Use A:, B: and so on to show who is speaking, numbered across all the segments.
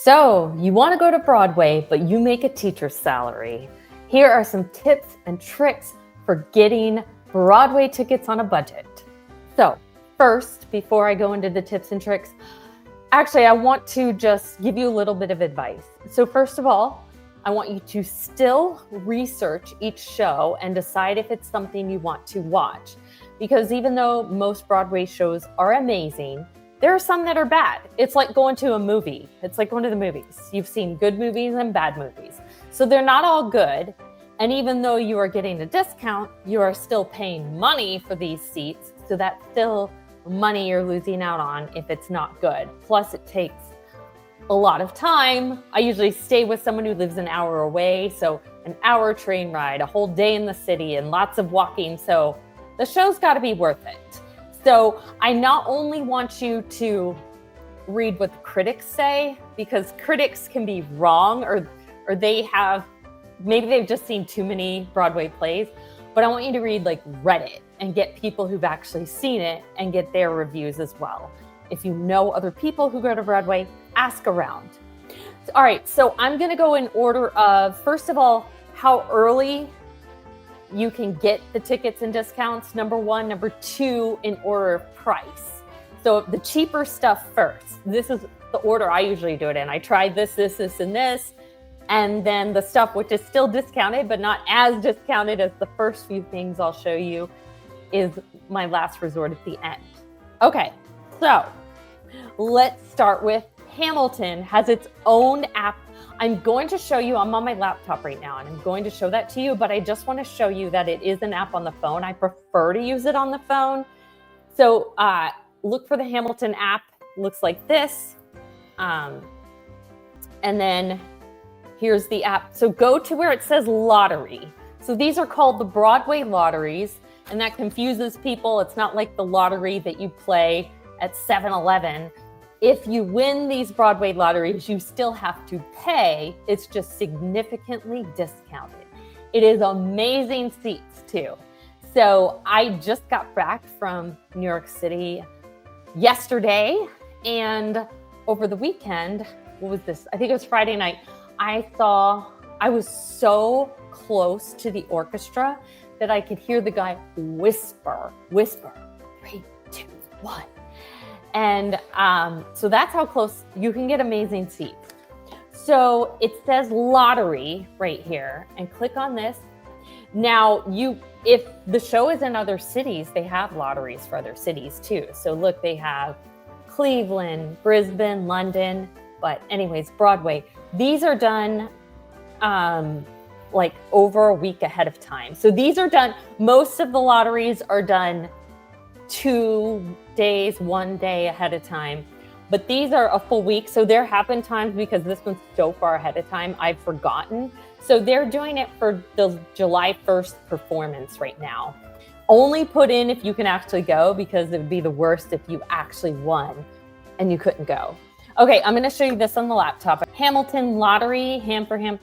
A: So you want to go to Broadway, but you make a teacher's salary. Here are some tips and tricks for getting Broadway tickets on a budget. So first, before I go into the tips and tricks, actually, I want to just give you a little bit of advice. So first of all, I want you to still research each show and decide if it's something you want to watch. Because even though most Broadway shows are amazing, there are some that are bad. It's like going to a movie. It's like going to the movies. You've seen good movies and bad movies. So they're not all good. And even though you are getting a discount, you are still paying money for these seats. So that's still money you're losing out on if it's not good. Plus it takes a lot of time. I usually stay with someone who lives an hour away. So an hour train ride, a whole day in the city, and lots of walking. So the show's got to be worth it. So I not only want you to read what the critics say, because critics can be wrong or maybe they've just seen too many Broadway plays, but I want you to read like Reddit and get people who've actually seen it and get their reviews as well. If you know other people who go to Broadway, ask around. All right, so I'm gonna go in order of, first of all, how early you can get the tickets and discounts, number one. Number two, in order of price. So the cheaper stuff first. This is the order I usually do it in. I tried this, and this. And then the stuff which is still discounted, but not as discounted as the first few things I'll show you, is my last resort at the end. Okay, so let's start with Hamilton has its own app. I'm going to show you, I'm on my laptop right now, and I'm going to show that to you, but I just want to show you that it is an app on the phone. I prefer to use it on the phone. So look for the Hamilton app. Looks like this. And then here's the app. So go to where it says lottery. So these are called the Broadway lotteries, and that confuses people. It's not like the lottery that you play at 7-Eleven. If you win these Broadway lotteries, you still have to pay. It's just significantly discounted. It is amazing seats too. So I just got back from New York City yesterday, and over the weekend, what was this? I think it was Friday night. I was so close to the orchestra that I could hear the guy whisper, 3, 2, 1. And so that's how close you can get amazing seats. So it says lottery right here, and click on this. Now if the show is in other cities, they have lotteries for other cities too. So look, they have Cleveland, Brisbane, London, but anyways, Broadway. These are done like over a week ahead of time. So these are done, most of the lotteries are done 2 days, 1 day ahead of time, but these are a full week. So there have been times, because this one's so far ahead of time, I've forgotten. So they're doing it for the July 1st performance right now. Only put in if you can actually go, because it would be the worst if you actually won and you couldn't go. Okay, I'm gonna show you this on the laptop. Hamilton lottery, ham for ham,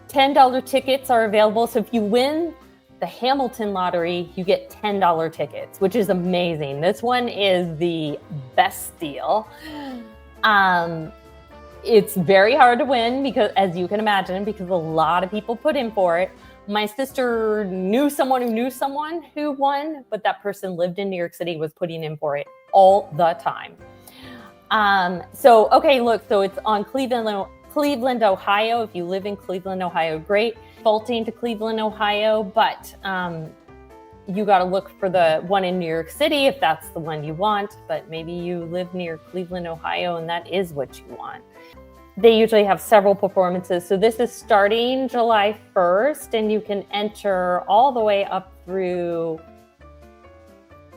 A: $10 tickets are available. So if you win the Hamilton lottery, you get $10 tickets, which is amazing. This one is the best deal. It's very hard to win, because, as you can imagine, because a lot of people put in for it. My sister knew someone who won, but that person lived in New York City, was putting in for it all the time. Okay, look, so it's on Cleveland, Ohio. If you live in Cleveland, Ohio, great. Defaulting to Cleveland, Ohio, but you got to look for the one in New York City if that's the one you want, but maybe you live near Cleveland, Ohio, and that is what you want. They usually have several performances. So this is starting July 1st, and you can enter all the way up through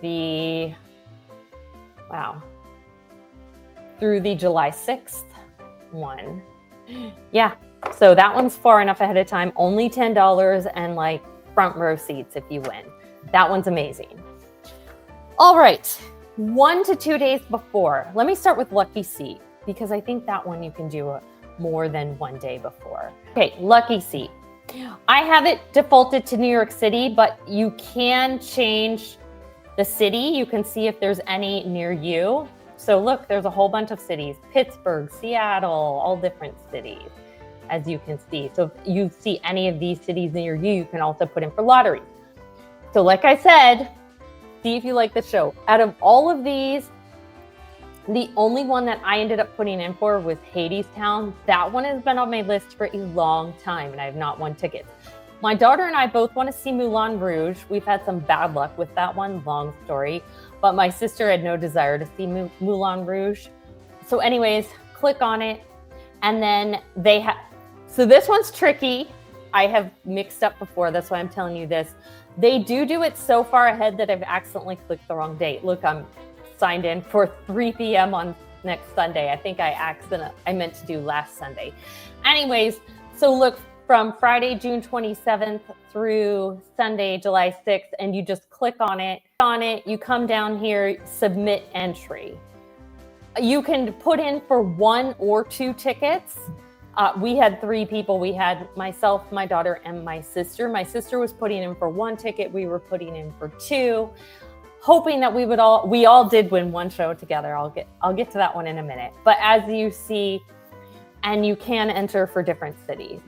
A: the July 6th one. Yeah, so that one's far enough ahead of time, only $10 and like front row seats if you win. That one's amazing. All right, 1 to 2 days before. Let me start with Lucky Seat, because I think that one you can do more than 1 day before. Okay, Lucky Seat. I have it defaulted to New York City, but you can change the city. You can see if there's any near you. So look, there's a whole bunch of cities, Pittsburgh, Seattle, all different cities, as you can see. So if you see any of these cities near you, you can also put in for lotteries. So like I said, see if you like the show. Out of all of these, the only one that I ended up putting in for was Hadestown. That one has been on my list for a long time, and I have not won tickets. My daughter and I both want to see Moulin Rouge. We've had some bad luck with that one, long story. But my sister had no desire to see Moulin Rouge. So anyways, click on it. And then they have, so this one's tricky. I have mixed up before, that's why I'm telling you this. They do it so far ahead that I've accidentally clicked the wrong date. Look, I'm signed in for 3 p.m. on next Sunday. I think I meant to do last Sunday. Anyways, so look, from Friday, June 27th through Sunday, July 6th, and you just click on it. You come down here, submit entry. You can put in for 1 or 2 tickets. We had 3 people. We had myself, my daughter, and my sister. My sister was putting in for 1 ticket. We were putting in for 2, hoping that we all did win 1 show together. I'll get to that one in a minute. But as you see, and you can enter for different cities.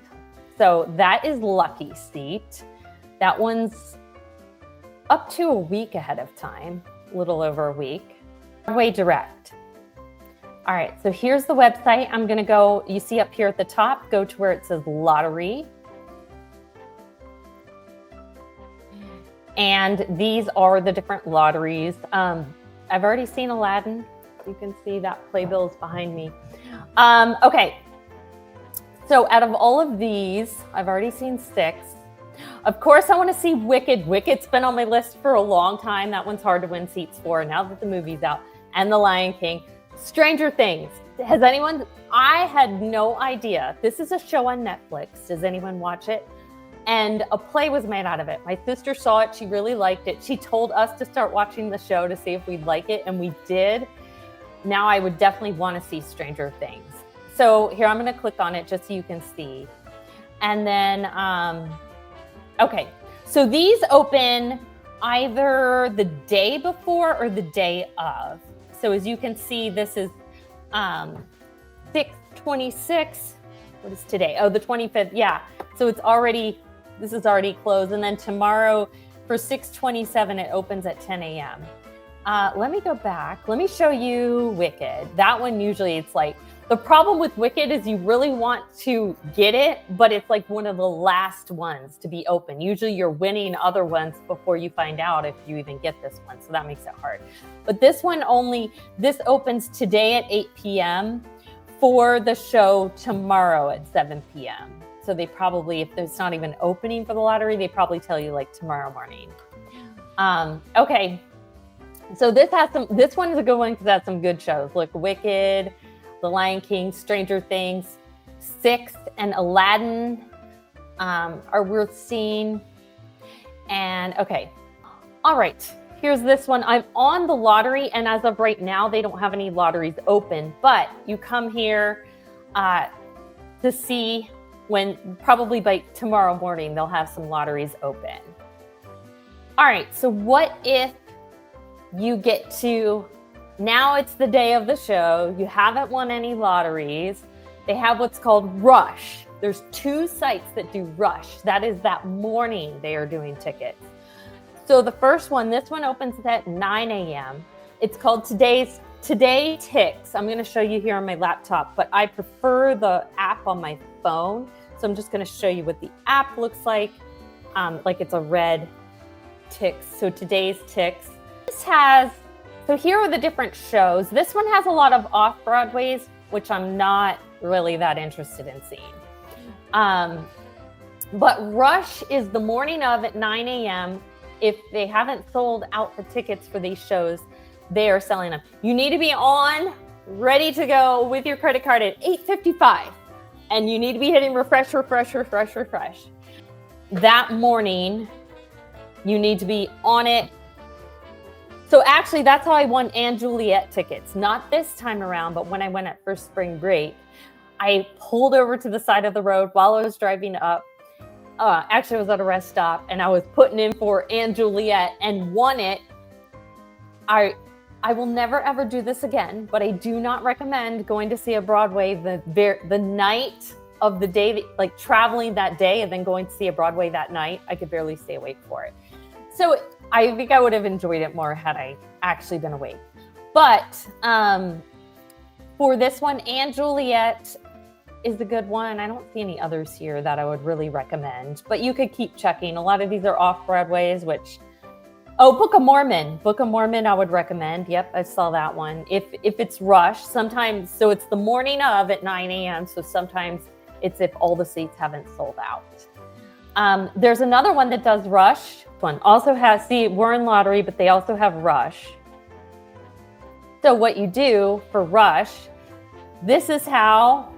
A: So that is Lucky Seat. That one's up to a week ahead of time, a little over a week. Broadway Direct. All right, so here's the website. I'm gonna go, you see up here at the top, go to where it says lottery. And these are the different lotteries. I've already seen Aladdin. You can see that playbill is behind me. Okay. So out of all of these, I've already seen 6. Of course, I want to see Wicked. Wicked's been on my list for a long time. That one's hard to win seats for now that the movie's out. And The Lion King. Stranger Things. Has anyone? I had no idea. This is a show on Netflix. Does anyone watch it? And a play was made out of it. My sister saw it. She really liked it. She told us to start watching the show to see if we'd like it. And we did. Now I would definitely want to see Stranger Things. So here, I'm going to click on it just so you can see. And then, okay. So these open either the day before or the day of. So as you can see, this is 6/26. What is today? Oh, the 25th. Yeah. So this is already closed. And then tomorrow for 6/27, it opens at 10 a.m. Let me go back. Let me show you Wicked. That one, usually it's like, the problem with Wicked is you really want to get it, but it's like one of the last ones to be open. Usually you're winning other ones before you find out if you even get this one. So that makes it hard. But this one this opens today at 8 p.m. for the show tomorrow at 7 p.m. So they probably, if there's not even opening for the lottery, they probably tell you like tomorrow morning. Okay. So this one is a good one because it has some good shows. Look, Wicked, The Lion King, Stranger Things, 6, and Aladdin are worth seeing. And okay, all right, here's this one. I'm on the lottery, and as of right now, they don't have any lotteries open, but you come here to see when, probably by tomorrow morning, they'll have some lotteries open. All right, so what if you get to, now it's the day of the show, you haven't won any lotteries, they have what's called Rush. There's 2 sites that do Rush. That is that morning they are doing tickets. So the first one, this one opens at 9 a.m. It's called Today Ticks. I'm gonna show you here on my laptop, but I prefer the app on my phone. So I'm just gonna show you what the app looks like it's a red ticks. So Today's Ticks. So here are the different shows. This one has a lot of off-Broadways, which I'm not really that interested in seeing. But Rush is the morning of at 9 a.m. If they haven't sold out the tickets for these shows, they are selling them. You need to be on, ready to go with your credit card at 8:55. And you need to be hitting refresh. That morning, you need to be on it. So actually, that's how I won Anne Juliet tickets. Not this time around, but when I went at first spring break, I pulled over to the side of the road while I was driving up. Actually, I was at a rest stop, and I was putting in for Anne Juliet and won it. I will never ever do this again, but I do not recommend going to see a Broadway the night of the day, like traveling that day and then going to see a Broadway that night. I could barely stay awake for it. So I think I would have enjoyed it more had I actually been awake. But for this one, and Juliet is a good one. I don't see any others here that I would really recommend, but you could keep checking. A lot of these are off Broadways, which, Book of Mormon. Book of Mormon I would recommend. Yep, I saw that one. If it's rush, sometimes, so it's the morning of at 9 a.m. So sometimes it's if all the seats haven't sold out. There's another one that does rush. One also has, see, we're in lottery, but they also have rush. So what you do for rush, this is how,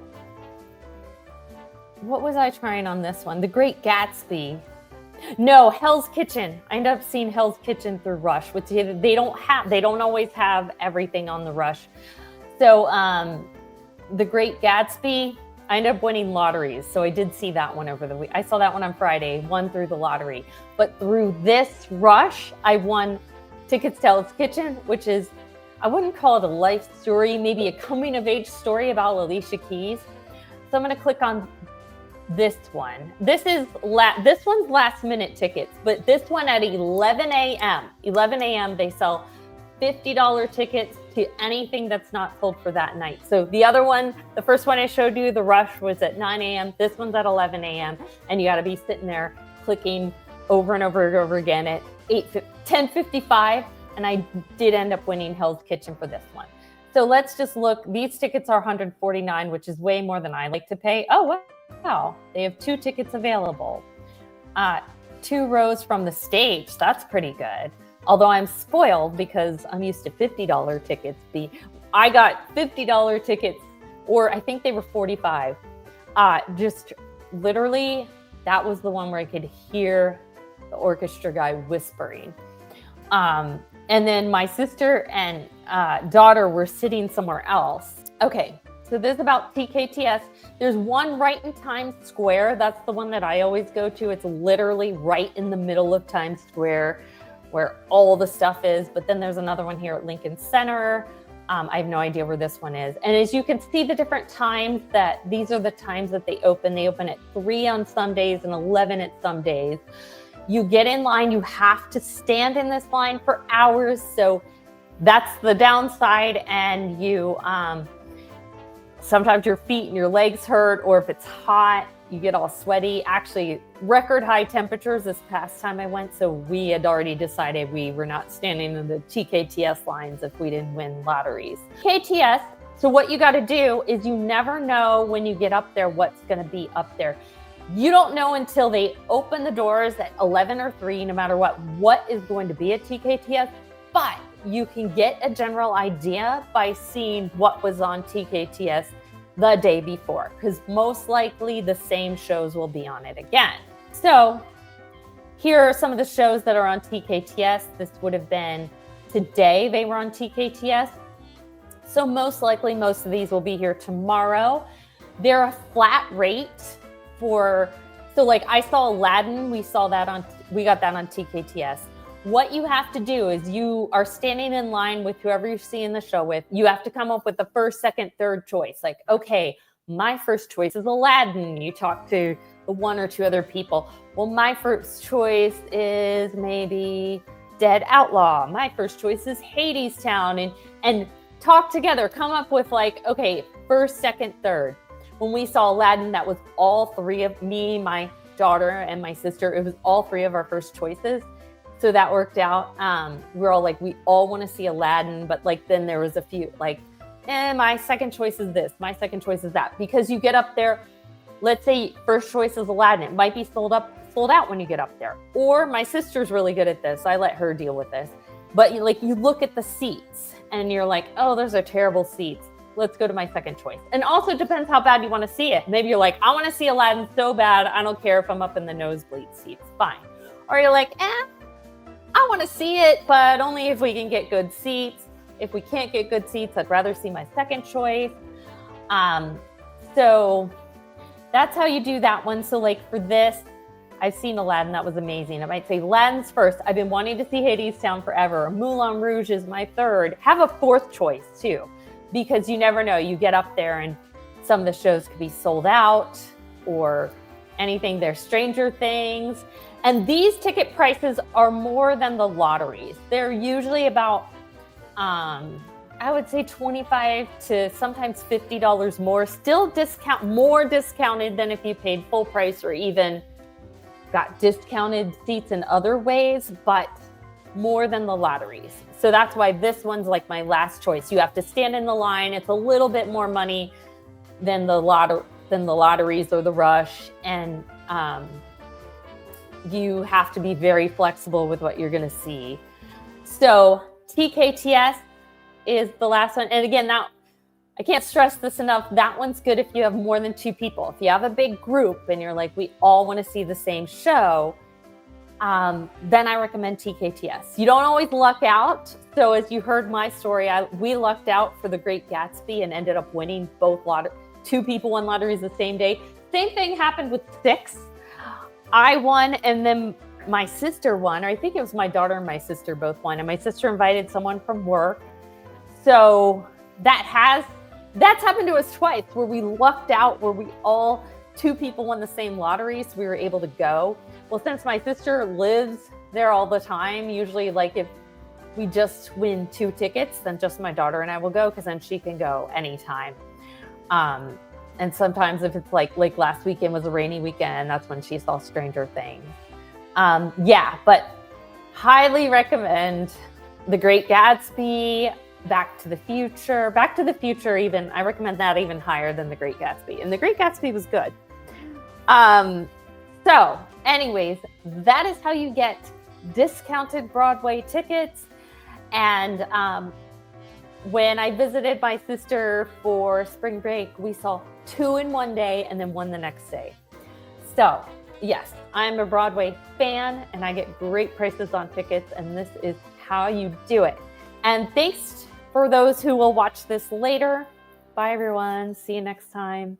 A: what was I trying on this one? The Great Gatsby. No, Hell's Kitchen. I ended up seeing Hell's Kitchen through Rush, which they don't always have everything on the Rush. So The Great Gatsby, I ended up winning lotteries. So I did see that one over the week. I saw that one on Friday, won through the lottery. But through this Rush, I won tickets to Hell's Kitchen, which is, I wouldn't call it a life story, maybe a coming of age story about Alicia Keys. So I'm going to click on this one. This one's last minute tickets, but this one at 11 a.m. 11 a.m. they sell $50 tickets to anything that's not sold for that night. So the other one, the first one I showed you, the Rush, was at 9 a.m. This one's at 11 a.m. and you got to be sitting there clicking over and over and over again at 10:55. And I did end up winning Hell's Kitchen for this one. So let's just look. These tickets are $149, which is way more than I like to pay. Oh, wow. They have 2 tickets available. 2 rows from the stage. That's pretty good. Although I'm spoiled because I'm used to $50 tickets. I got $50 tickets, or I think they were $45. Just literally, that was the one where I could hear the orchestra guy whispering. And then my sister and daughter were sitting somewhere else. Okay, so this is about TKTS. There's one right in Times Square. That's the one that I always go to. It's literally right in the middle of Times Square where all the stuff is. But then there's another one here at Lincoln Center. I have no idea where this one is. And as you can see, the different times these are the times that they open. They open at 3 on some days and 11 at some days. You get in line, you have to stand in this line for hours. So that's the downside. And you, sometimes your feet and your legs hurt, or if it's hot, you get all sweaty. Actually, record high temperatures this past time I went. So we had already decided we were not standing in the TKTS lines if we didn't win lotteries. TKTS, so what you got to do is you never know when you get up there what's going to be up there. You don't know until they open the doors at 11 or 3, no matter what is going to be at TKTS, but you can get a general idea by seeing what was on TKTS the day before, because most likely the same shows will be on it again. So here are some of the shows that are on TKTS. This would have been today they were on TKTS. So most likely most of these will be here tomorrow. They're a flat rate. So like I saw Aladdin, we got that on TKTS. What you have to do is you are standing in line with whoever you see in the show with. You have to come up with the first, second, third choice. Like, okay, my first choice is Aladdin. You talk to the 1 or 2 other people. Well, my first choice is maybe Dead Outlaw. My first choice is Hadestown, and talk together, come up with like, okay, first, second, third. When we saw Aladdin, that was all 3 of me, my daughter, and my sister. It was all 3 of our first choices. So that worked out. We're all like, we all want to see Aladdin, but like then there was a few like, my second choice is this, my second choice is that. Because you get up there, let's say first choice is Aladdin. It might be sold out when you get up there. Or my sister's really good at this. I let her deal with this. But you look at the seats and you're like, oh, those are terrible seats. Let's go to my second choice. And also depends how bad you want to see it. Maybe you're like, I want to see Aladdin so bad, I don't care if I'm up in the nosebleed seats. Fine. Or you're like, I want to see it, but only if we can get good seats. If we can't get good seats, I'd rather see my second choice. So that's how you do that one. So like for this, I've seen Aladdin. That was amazing. I might say Aladdin's first. I've been wanting to see Hadestown forever. Moulin Rouge is my third. Have a fourth choice too, because you never know. You get up there and some of the shows could be sold out or anything. There's Stranger Things. And these ticket prices are more than the lotteries. They're usually about, I would say $25 to sometimes $50 more. Still more discounted than if you paid full price or even got discounted seats in other ways, but more than the lotteries. So that's why this one's like my last choice. You have to stand in the line. It's a little bit more money than the lotteries or the Rush, and you have to be very flexible with what you're going to see. So TKTS is the last one. And again, that I can't stress this enough. That one's good if you have more than 2 people. If you have a big group and you're like, we all want to see the same show, then I recommend TKTS. You don't always luck out. So as you heard my story, we lucked out for The Great Gatsby and ended up winning 2 people won lotteries the same day. Same thing happened with 6. I won, and then my sister won, or I think it was my daughter and my sister both won, and my sister invited someone from work. So that's happened to us twice, where we lucked out, where 2 people won the same lottery, so we were able to go. Well, since my sister lives there all the time, usually like if we just win 2 tickets, then just my daughter and I will go, because then she can go anytime. And sometimes if it's like last weekend was a rainy weekend, that's when she saw Stranger Things. But highly recommend The Great Gatsby, Back to the Future even. I recommend that even higher than The Great Gatsby. And The Great Gatsby was good. So anyways, that is how you get discounted Broadway tickets. And when I visited my sister for spring break, we saw 2 in one day and then 1 the next day. So yes, I'm a Broadway fan and I get great prices on tickets, and this is how you do it. And thanks for those who will watch this later. Bye everyone. See you next time.